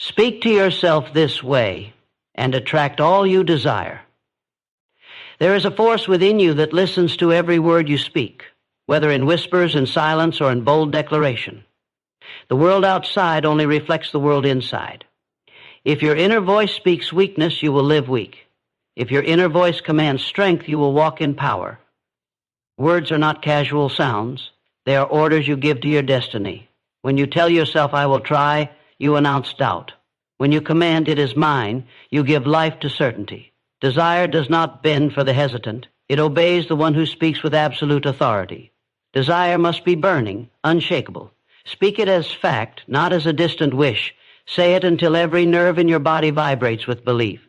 Speak to yourself this way and attract all you desire. There is a force within you that listens to every word you speak, whether in whispers, in silence, or in bold declaration. The world outside only reflects the world inside. If your inner voice speaks weakness, you will live weak. If your inner voice commands strength, you will walk in power. Words are not casual sounds. They are orders you give to your destiny. When you tell yourself, I will try, you announce doubt. When you command, it is mine, you give life to certainty. Desire does not bend for the hesitant. It obeys the one who speaks with absolute authority. Desire must be burning, unshakable. Speak it as fact, not as a distant wish. Say it until every nerve in your body vibrates with belief.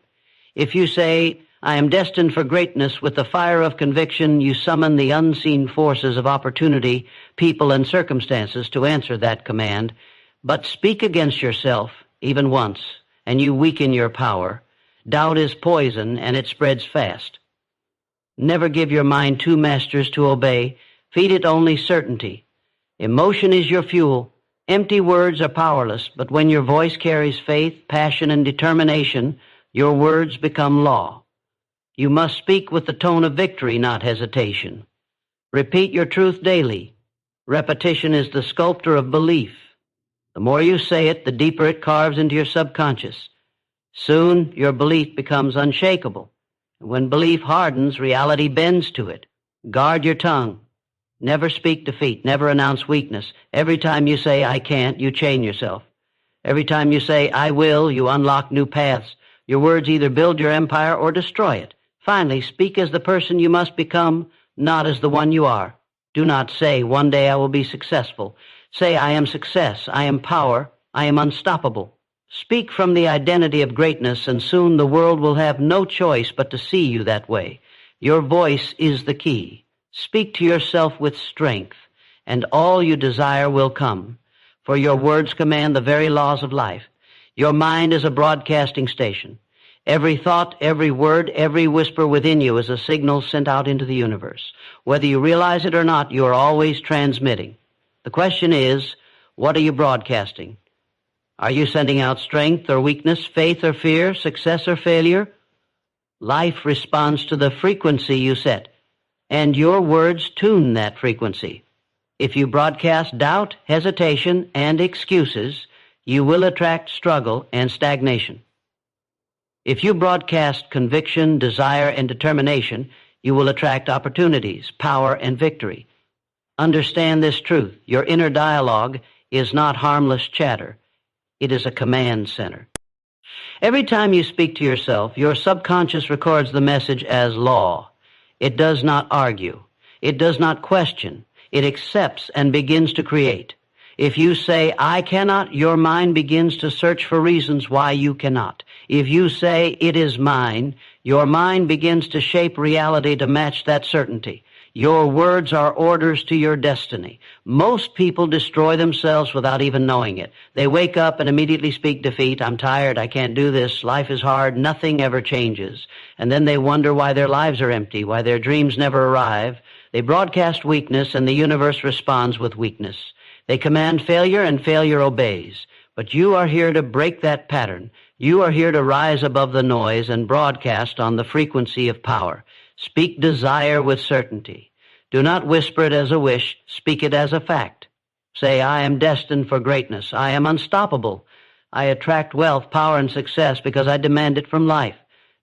If you say, I am destined for greatness, with the fire of conviction, you summon the unseen forces of opportunity, people, and circumstances to answer that command. But speak against yourself, even once, and you weaken your power. Doubt is poison, and it spreads fast. Never give your mind two masters to obey. Feed it only certainty. Emotion is your fuel. Empty words are powerless, but when your voice carries faith, passion, and determination, your words become law. You must speak with the tone of victory, not hesitation. Repeat your truth daily. Repetition is the sculptor of belief. The more you say it, the deeper it carves into your subconscious. Soon, your belief becomes unshakable. When belief hardens, reality bends to it. Guard your tongue. Never speak defeat. Never announce weakness. Every time you say, I can't, you chain yourself. Every time you say, I will, you unlock new paths. Your words either build your empire or destroy it. Finally, speak as the person you must become, not as the one you are. Do not say, one day I will be successful. Say, I am success, I am power, I am unstoppable. Speak from the identity of greatness, and soon the world will have no choice but to see you that way. Your voice is the key. Speak to yourself with strength, and all you desire will come, for your words command the very laws of life. Your mind is a broadcasting station. Every thought, every word, every whisper within you is a signal sent out into the universe. Whether you realize it or not, you are always transmitting. The question is, what are you broadcasting? Are you sending out strength or weakness, faith or fear, success or failure? Life responds to the frequency you set, and your words tune that frequency. If you broadcast doubt, hesitation, and excuses, you will attract struggle and stagnation. If you broadcast conviction, desire, and determination, you will attract opportunities, power, and victory. Understand this truth. Your inner dialogue is not harmless chatter. It is a command center. Every time you speak to yourself, your subconscious records the message as law. It does not argue. It does not question. It accepts and begins to create. If you say, I cannot, your mind begins to search for reasons why you cannot. If you say, it is mine, your mind begins to shape reality to match that certainty. Your words are orders to your destiny. Most people destroy themselves without even knowing it. They wake up and immediately speak defeat. I'm tired. I can't do this. Life is hard. Nothing ever changes. And then they wonder why their lives are empty, why their dreams never arrive. They broadcast weakness, and the universe responds with weakness. They command failure, and failure obeys. But you are here to break that pattern. You are here to rise above the noise and broadcast on the frequency of power. Speak desire with certainty. Do not whisper it as a wish. Speak it as a fact. Say, I am destined for greatness. I am unstoppable. I attract wealth, power, and success because I demand it from life.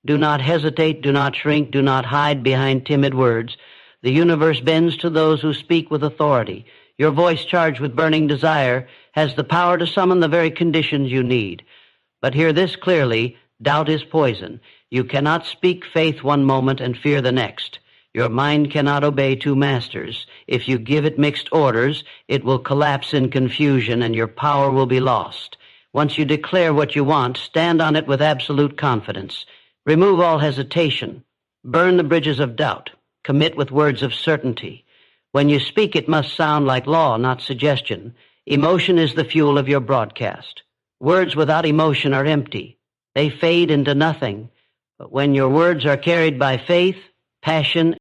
Do not hesitate. Do not shrink. Do not hide behind timid words. The universe bends to those who speak with authority. Your voice, charged with burning desire, has the power to summon the very conditions you need. But hear this clearly, doubt is poison. You cannot speak faith one moment and fear the next. Your mind cannot obey two masters. If you give it mixed orders, it will collapse in confusion and your power will be lost. Once you declare what you want, stand on it with absolute confidence. Remove all hesitation. Burn the bridges of doubt. Commit with words of certainty. When you speak, it must sound like law, not suggestion. Emotion is the fuel of your broadcast. Words without emotion are empty. They fade into nothing. But when your words are carried by faith, passion,